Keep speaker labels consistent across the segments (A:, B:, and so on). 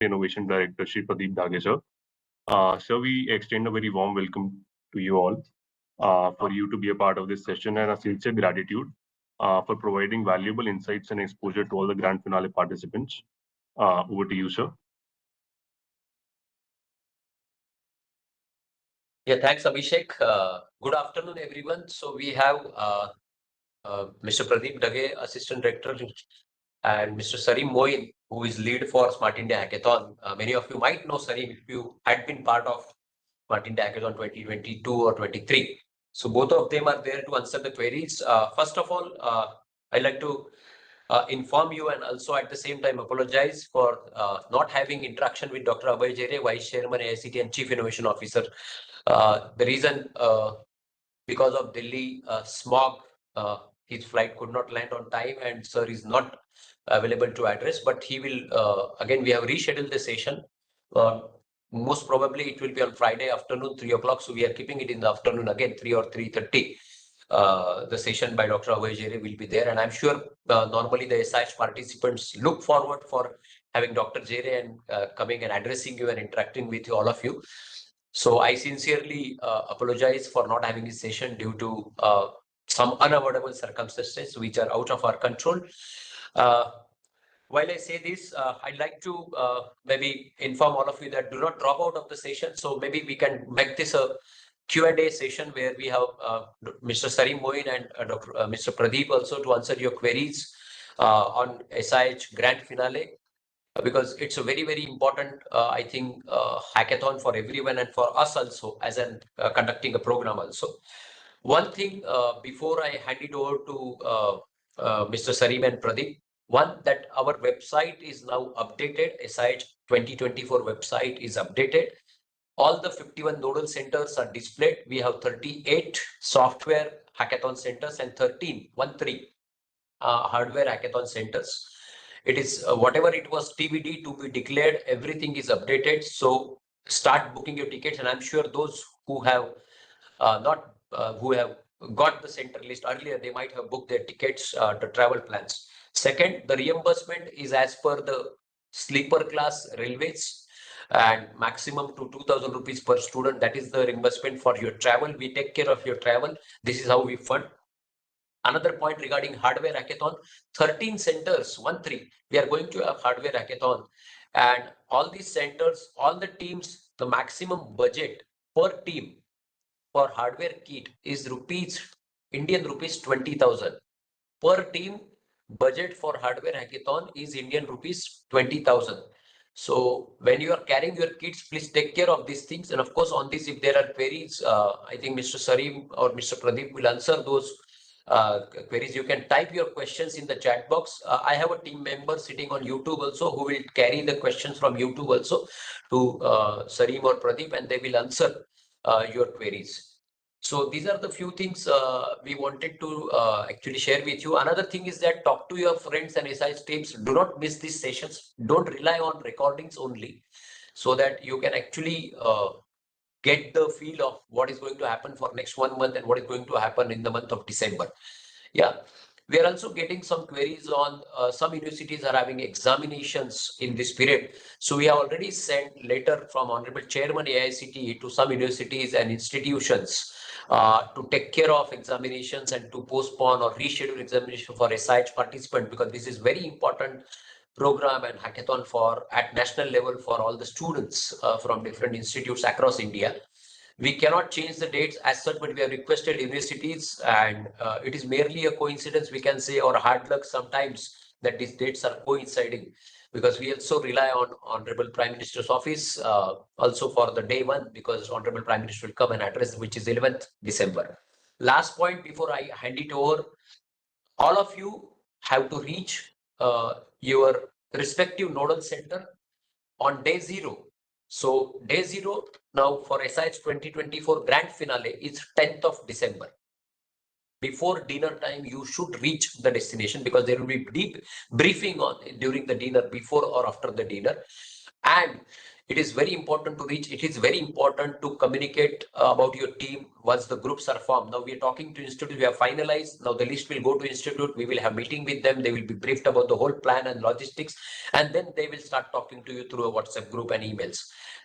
A: Innovation Director, Shri Pradeep Dhage sir. Sir, we extend a very warm welcome to you all for you to be a part of this session and a sincere gratitude for providing valuable insights and exposure to all the grand finale participants. Over to you, sir.
B: Yeah, thanks, Abhishek. Good afternoon, everyone. So we have Mr. Pradeep Dhage, Assistant Director, and Mr. Sarim Moin, who is lead for Smart India Hackathon. Many of you might know Sarim if you had been part of Smart India Hackathon 2022 or 23. So both of them are there to answer the queries. First of all, I'd like to inform you and also at the same time apologize for not having interaction with Dr. Abhay Jere, Vice Chairman AICTE and Chief Innovation Officer. The reason because of Delhi smog, his flight could not land on time and sir is not available to address, but he will, again, we have rescheduled the session. Most probably it will be on Friday afternoon, 3 o'clock. So we are keeping it in the afternoon again, 3 or 3:30. The session by Dr. Abhay Jere will be there. And I'm sure normally the SIH participants look forward for having Dr. Jere and coming and addressing you and interacting with you, all of you. So I sincerely apologize for not having this session due to some unavoidable circumstances which are out of our control. While I say this, I'd like to maybe inform all of you that do not drop out of the session. So maybe we can make this a Q&A session where we have Mr. Sarim Moin and Mr. Pradeep also to answer your queries on SIH Grand Finale. Because it's a very, very important, I think, hackathon for everyone and for us also as an conducting a program also. One thing before I hand it over to Mr. Sarim and Pradeep, one that our website is now updated, SIH 2024 website is updated. All the 51 nodal centers are displayed. We have 38 software hackathon centers and 13 hardware hackathon centers. It is whatever it was TBD to be declared, everything is updated. So start booking your tickets, and I'm sure those who have who have got the center list earlier, they might have booked their tickets, the travel plans. Second, the reimbursement is as per the sleeper class railways and maximum to 2,000 rupees per student. That is the reimbursement for your travel. We take care of your travel. This is how we fund. Another point regarding hardware hackathon, 13 centers, we are going to have hardware hackathon, and all these centers, all the teams, the maximum budget per team for hardware kit is Indian rupees 20,000 per team. Budget for hardware hackathon is Indian rupees 20,000. So when you are carrying your kits, please take care of these things. And of course, on this, if there are queries, I think Mr. Sarim or Mr. Pradeep will answer those queries. You can type your questions in the chat box. I have a team member sitting on YouTube also who will carry the questions from YouTube also to Sarim or Pradeep, and they will answer your queries. So these are the few things we wanted to actually share with you. Another thing is that talk to your friends and SIH teams. Do not miss these sessions. Don't rely on recordings only, so that you can actually get the feel of what is going to happen for next 1 month and what is going to happen in the month of December. Yeah, we are also getting some queries on some universities are having examinations in this period. So we have already sent letter from Honorable Chairman AICTE to some universities and institutions to take care of examinations and to postpone or reschedule examination for SIH participant, because this is very important program and hackathon for at national level for all the students from different institutes across India. We cannot change the dates as such, but we have requested universities, and it is merely a coincidence, we can say, or hard luck sometimes that these dates are coinciding, because we also rely on Honorable Prime Minister's office also for the day one, because Honorable Prime Minister will come and address, which is 11th December. Last point before I hand it over, all of you have to reach your respective nodal center on day 0. So day 0 now for SIH 2024 grand finale is 10th of December. Before dinner time, you should reach the destination, because there will be deep briefing on during the dinner, before or after the dinner. And it is very important to reach. It is very important to communicate about your team once the groups are formed. Now we are talking to institute. We have finalized. Now the list will go to institute. We will have meeting with them. They will be briefed about the whole plan and logistics, and then they will start talking to you through a WhatsApp group and emails.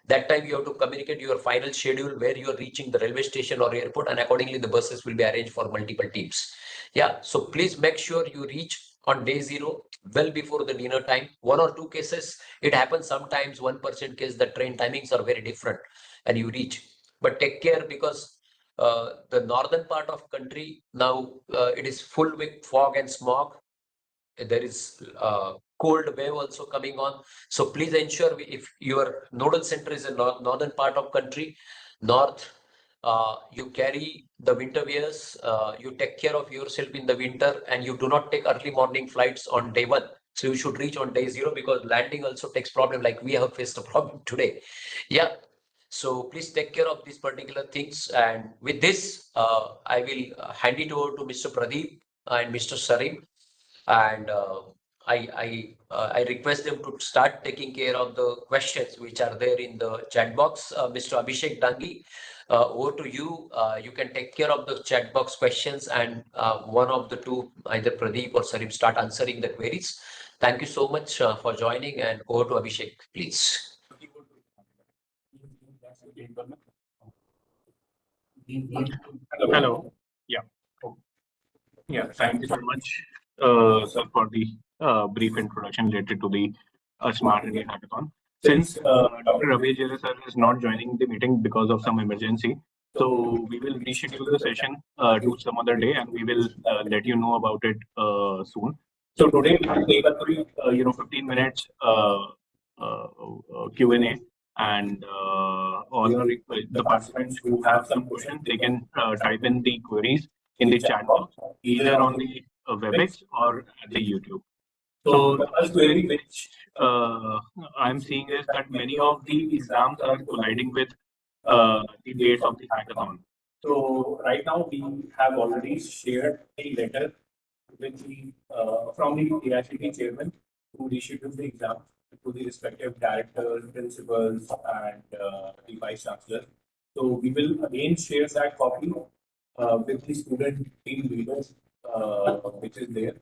B: That time you have to communicate your final schedule, where you are reaching the railway station or airport, and accordingly the buses will be arranged for multiple teams. Yeah, so please make sure you reach on day 0 well before the dinner time. 1 or 2 cases it happens, sometimes 1% case the train timings are very different and you reach, but take care, because the northern part of country now it is full with fog and smog. There is cold wave also coming on, so please ensure if your nodal center is in northern part of country, north, you carry the winter wears, you take care of yourself in the winter, and you do not take early morning flights on day 1. So you should reach on day 0, because landing also takes problem, like we have faced a problem today. Yeah, so please take care of these particular things. And with this, I will hand it over to Mr. Pradeep and Mr. Sarim, and I request them to start taking care of the questions which are there in the chat box. Mr. Abhishek Dangi, over to you. You can take care of the chat box questions, and one of the two, either Pradeep or Sarim, start answering the queries. Thank you so much for joining, and over to Abhishek, please.
A: Hello. Yeah. Yeah. Thank you so much, sir, for the brief introduction related to the Smart India Hackathon. Since Dr. Abhay Jere sir is not joining the meeting because of some emergency, so we will reschedule the session to some other day, and we will let you know about it soon. So today we will take a 15 minutes Q&A, and all the participants who have some questions, they can type in the queries in the chat box, either on the WebEx or at the YouTube. So the first query which I'm seeing is that many of the exams are colliding with the dates of the hackathon. So right now we have already shared a letter with the from the AICTE chairman to reschedule the exam to the respective directors, principals, and the vice chancellor. So we will again share that copy with the student team leaders, which is there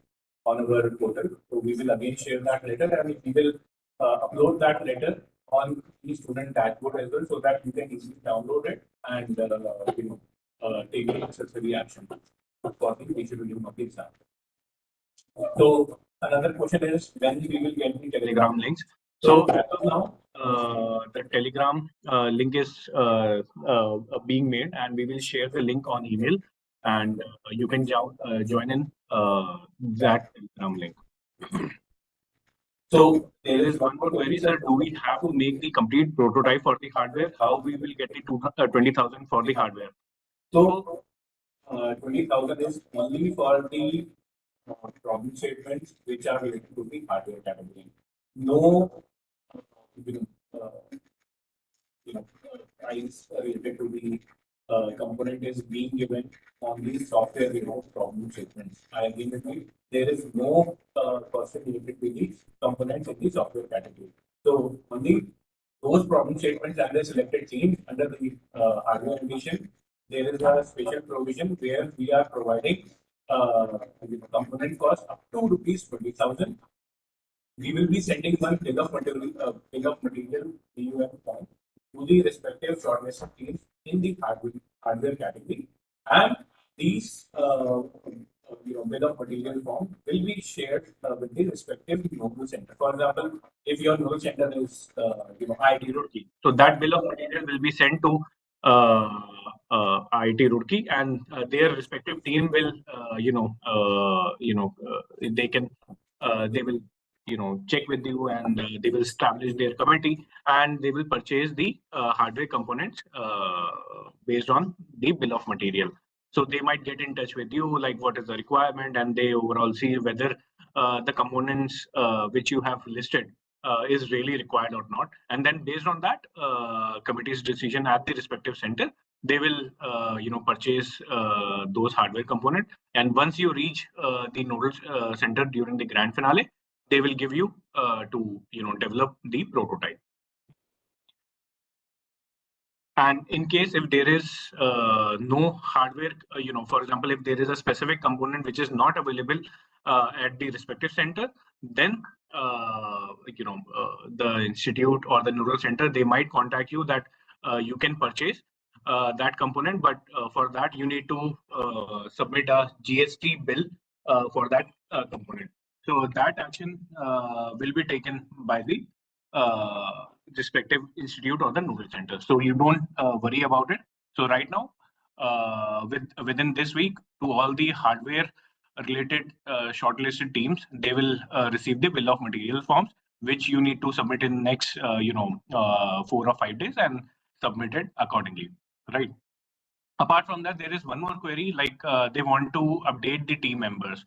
A: on our portal. So we will again share that letter, and we will upload that letter on the student dashboard as well, so that you can easily download it and take the necessary action for the rescheduling of the exam. So another question is when we will get the Telegram links. So as of now, the Telegram link is being made, and we will share the link on email, and you can join in that Telegram link. So there is one more query, sir. Do we have to make the complete prototype for the hardware? How we will get the 20,000 for the hardware? So 20,000 is only for the problem statements which are related to the hardware category. No, price related to the component is being given on the software problem statements. I agree with you. There is no cost related to the components in the software category. So only those problem statements under selected teams under the hardware edition, there is a special provision where we are providing component cost up to rupees 20,000. We will be sending one bill of material BUM form to the respective shortlisted teams in the hardware category, and these bill of material form will be shared with the respective nodal center. For example, if your nodal center is IIT Roorkee, so that bill of material will be sent to IIT Roorkee, and their respective team will they will check with you, and they will establish their committee, and they will purchase the hardware components based on the bill of material. So they might get in touch with you, like what is the requirement, and they overall see whether the components which you have listed is really required or not. And then based on that committee's decision at the respective center, they will purchase those hardware components. And once you reach the nodal center during the grand finale, they will give you to develop the prototype.
C: And in case if there is no hardware, for example, if there is a specific component which is not available at the respective center, then the institute or the neural center, they might contact you that you can purchase that component, but for that you need to submit a GST bill for that component. So that action will be taken by the respective institute or the neural center. So you don't worry about it. So right now, within this week, to all the hardware related shortlisted teams, they will receive the bill of material forms, which you need to submit in next 4 or 5 days and submit it accordingly, right? Apart from that, there is one more query, like they want to update the team members.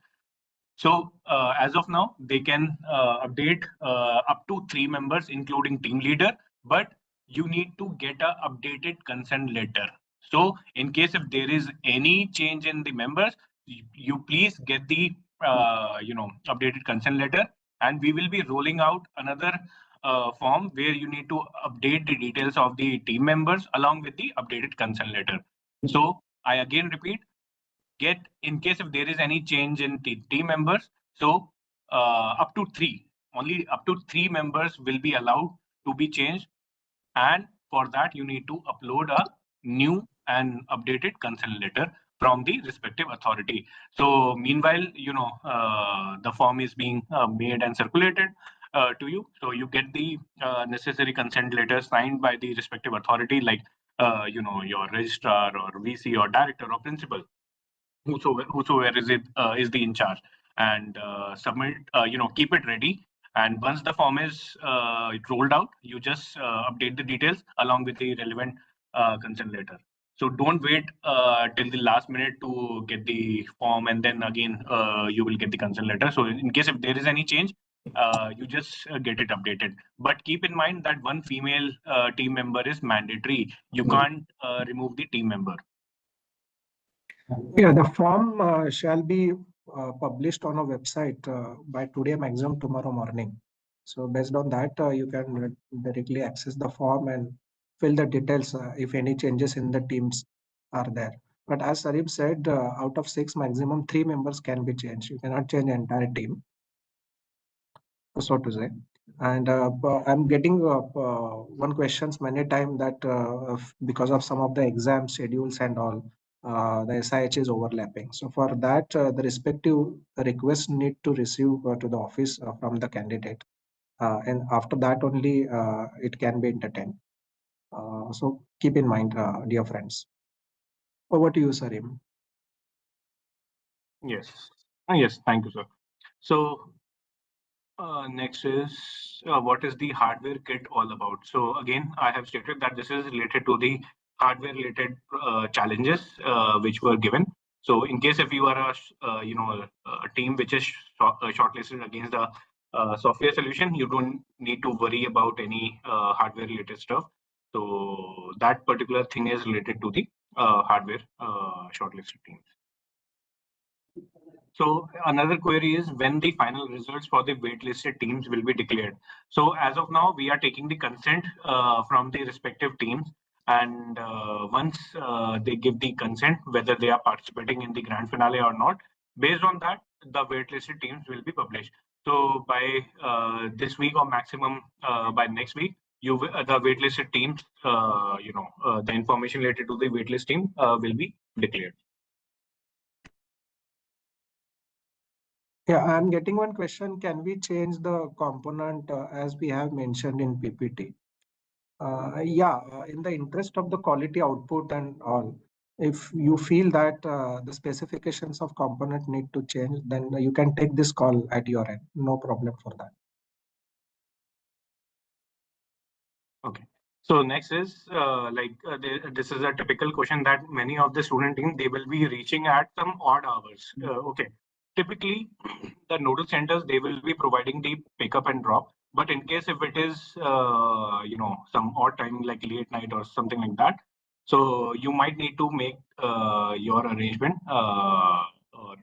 C: So as of now, they can update up to 3 members, including team leader, but you need to get a updated consent letter. So in case if there is any change in the members, you please get the updated consent letter, and we will be rolling out another form where you need to update the details of the team members along with the updated consent letter. So I again repeat, get in case if there is any change in team members, so up to 3, only up to 3 members will be allowed to be changed, and for that you need to upload a new and updated consent letter from the respective authority. So meanwhile, the form is being made and circulated to you, so you get the necessary consent letter signed by the respective authority, like your registrar or VC or director or principal, whosoever is it is the in charge, and submit, keep it ready. And once the form is rolled out, you just update the details along with the relevant consent letter. So don't wait till the last minute to get the form, and then again you will get the consent letter. So in case if there is any change, you just get it updated. But keep in mind that one female team member is mandatory. You can't remove the team member.
D: Yeah, the form shall be published on a website by today, maximum tomorrow morning. So based on that, you can directly access the form and fill the details if any changes in the teams are there. But as Sarib said, out of 6, maximum 3 members can be changed. You cannot change the entire team, so to say. And I'm getting one questions many times that because of some of the exam schedules and all, the SIH is overlapping. So for that, the respective request need to receive to the office from the candidate. And after that only it can be entertained. So keep in mind, dear friends. Over to you, Sarim.
C: Yes. Yes, thank you, sir. So next is what is the hardware kit all about? So again, I have stated that this is related to the hardware related challenges which were given. So in case if you are a team which is shortlisted against the software solution, you don't need to worry about any hardware related stuff. So that particular thing is related to the hardware shortlisted teams. So another query is when the final results for the waitlisted teams will be declared. So as of now, we are taking the consent from the respective teams, and once they give the consent, whether they are participating in the grand finale or not, based on that, the waitlisted teams will be published. So by this week or maximum by next week, the waitlisted teams, the information related to the waitlist team will be declared.
D: Yeah, I'm getting one question. Can we change the component as we have mentioned in PPT? In the interest of the quality output and all, if you feel that the specifications of component need to change, then you can take this call at your end. No problem for that.
C: Okay. So next is this is a typical question that many of the student team, they will be reaching at some odd hours. Okay. Typically, the nodal centers, they will be providing the pickup and drop. But in case if it is some odd time like late night or something like that, so you might need to make your arrangement, or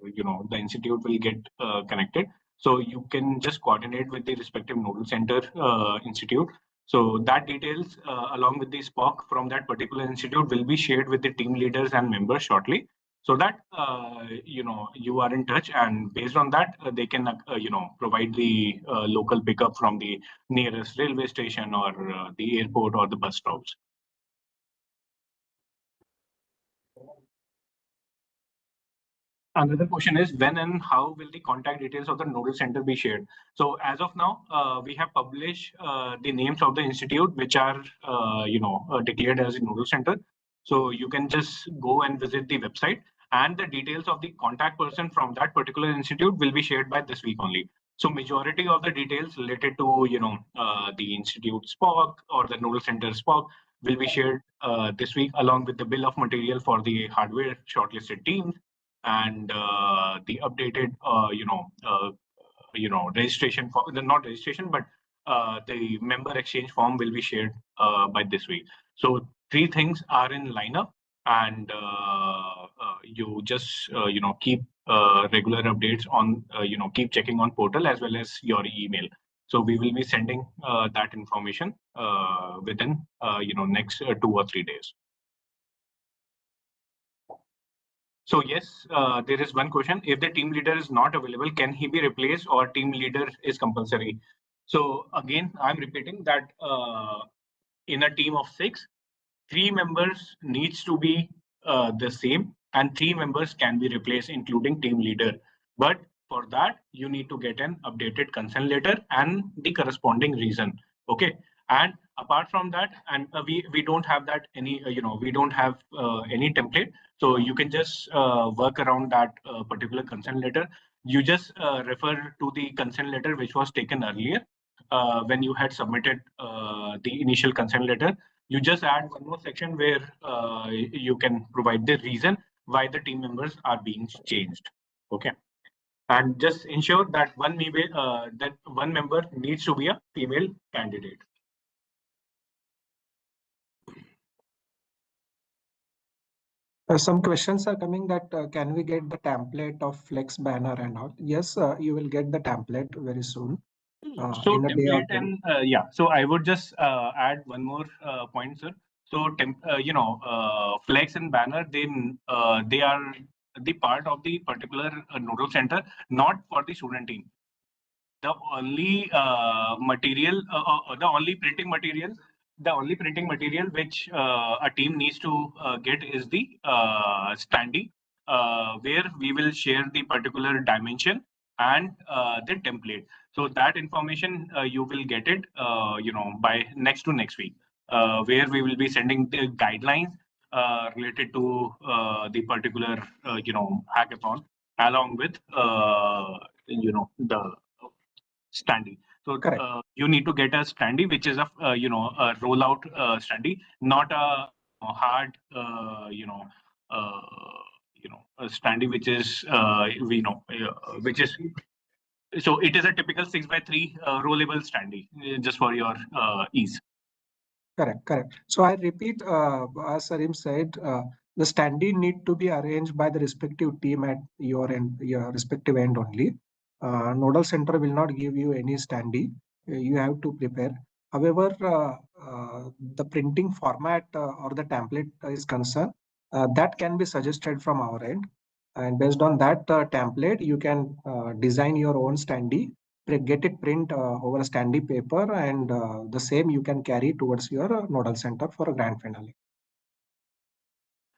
C: the institute will get connected. So you can just coordinate with the respective nodal center institute So that details along with the SPOC from that particular institute will be shared with the team leaders and members shortly, so that you are in touch, and based on that they can provide the local pickup from the nearest railway station or the airport or the bus stops. Another question is when and how will the contact details of the nodal center be shared? So as of now, we have published the names of the institute which are declared as a nodal center. So you can just go and visit the website, and the details of the contact person from that particular institute will be shared by this week only. So majority of the details related to the institute SPOC or the nodal center SPOC will be shared this week, along with the bill of material for the hardware shortlisted teams, and the updated registration for not registration but the member exchange form will be shared by this week. So 3 things are in lineup, and you just keep regular updates on keep checking on portal as well as your email. So we will be sending that information within next 2 or 3 days. So yes, there is one question. If the team leader is not available, can he be replaced, or team leader is compulsory? So again, I'm repeating that in a team of 6, 3 members needs to be the same, and 3 members can be replaced, including team leader. But for that, you need to get an updated consent letter and the corresponding reason. Okay. And apart from that, and we don't have that any we don't have any template, so you can just work around that particular consent letter. You just refer to the consent letter which was taken earlier when you had submitted the initial consent letter. You just add one more section where you can provide the reason why the team members are being changed. Okay. And just ensure that one member needs to be a female candidate.
D: Some questions are coming that can we get the template of flex banner and all? Yes, you will get the template very soon.
C: So
D: in a day or
C: template
D: two.
C: and yeah. So I would just add one more point, sir. So flex and banner, they are the part of the particular nodal center, not for the student team. The only material, the only printing material which a team needs to get is the standee, where we will share the particular dimension and the template. So that information you will get it by next week, where we will be sending the guidelines related to the particular hackathon, along with the standee. So you need to get a standee which is a a rollout standee, not a hard a standee which is which is, so it is a typical 6x3 rollable standee, just for your ease.
D: Correct. So I repeat, as Sarim said, the standee need to be arranged by the respective team at your end, your respective end only. Nodal center will not give you any standee. You have to prepare. However, the printing format or the template is concerned, that can be suggested from our end. And based on that template, you can design your own standee, get it print over a standee paper, and the same you can carry towards your nodal center for a grand finale.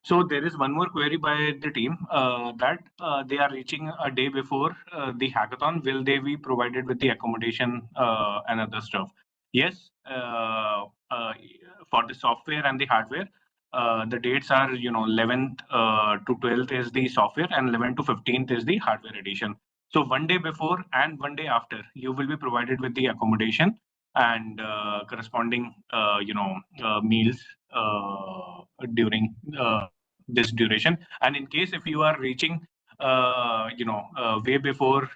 C: So there is one more query by the team that they are reaching a day before the hackathon. Will they be provided with the accommodation and other stuff? Yes, for the software and the hardware, the dates are 11th to 12th is the software, and 11th to 15th is the hardware edition. So one day before and one day after, you will be provided with the accommodation and corresponding meals during this duration. And in case if you are reaching way before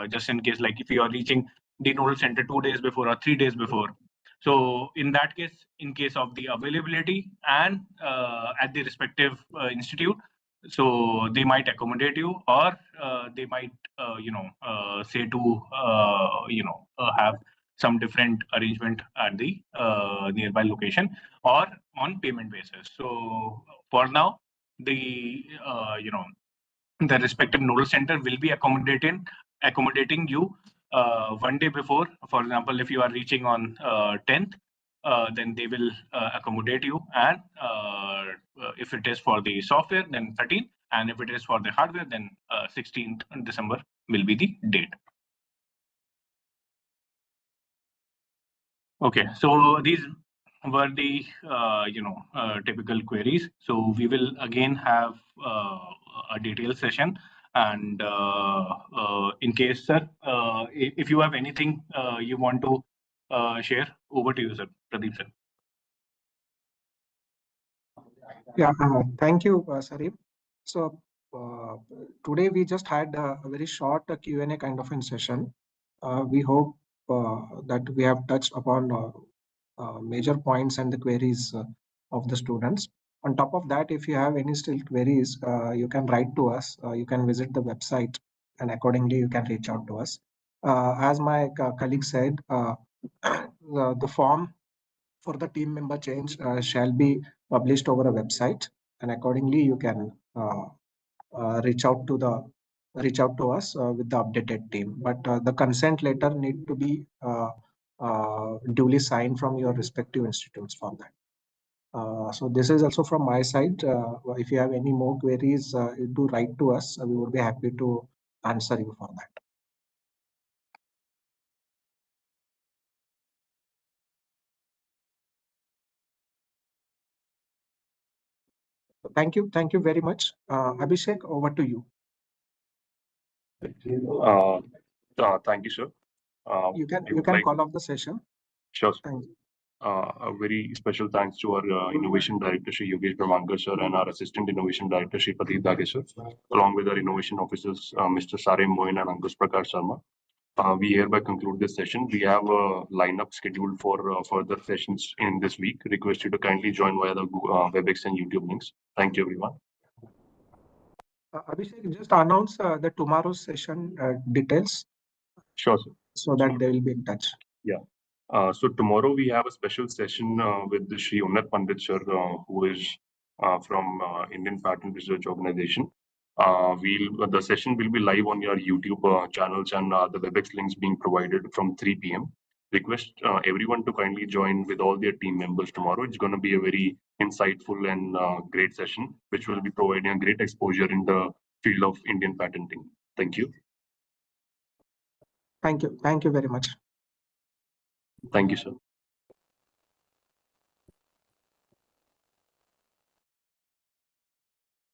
C: just in case, like if you are reaching the nodal center 2 days before or 3 days before, so in that case, in case of the availability and at the respective institute, so they might accommodate you, or they might say to have some different arrangement at the nearby location or on payment basis. So for now, the the respective nodal center will be accommodating you 1 day before. For example, if you are reaching on 10th, then they will accommodate you, and if it is for the software, then 13th, and if it is for the hardware, then 16th December will be the date. Okay, so these were the typical queries. So we will again have a detailed session, and in case, sir, if you have anything you want to share, over to you, sir. Pradeep, sir.
D: Yeah, thank you, Sarim. So today we just had a very short Q&A kind of a session. We hope that we have touched upon major points and the queries of the students. On top of that, if you have any still queries, you can write to us. You can visit the website, and accordingly you can reach out to us. As my colleague said, the form for the team member change shall be published over a website, and accordingly you can reach out to us with the updated team. But the consent letter need to be duly signed from your respective institutes for that. So this is also from my side. If you have any more queries, do write to us. We would be happy to answer you for that. Thank you very much. Abhishek, over to you.
A: Thank you, sir.
D: You can call off the session.
A: Sure, sir.
D: Thank you.
A: A very special thanks to our Innovation Director, Shri Yogesh Brahmankar sir, and our Assistant Innovation Director, Shri Pradeep Dage sir, along with our Innovation Officers, Mr. Sarim Moin and Ankush Prakash Sharma. We hereby conclude this session. We have a lineup scheduled for further sessions in this week. Request you to kindly join via the WebEx and YouTube links. Thank you, everyone.
D: Abhishek, just announce the tomorrow's session details.
A: Sure, sir.
D: So that they will be in touch.
A: Yeah. So tomorrow we have a special session with the Shri Unnat Pandit sir, who is from Indian Patent Research Organization. The session will be live on your YouTube channels, and the WebEx links being provided from 3 p.m. Request everyone to kindly join with all their team members tomorrow. It's going to be a very insightful and great session, which will be providing a great exposure in the field of Indian patenting. Thank you.
D: Thank you very much.
A: Thank you, sir.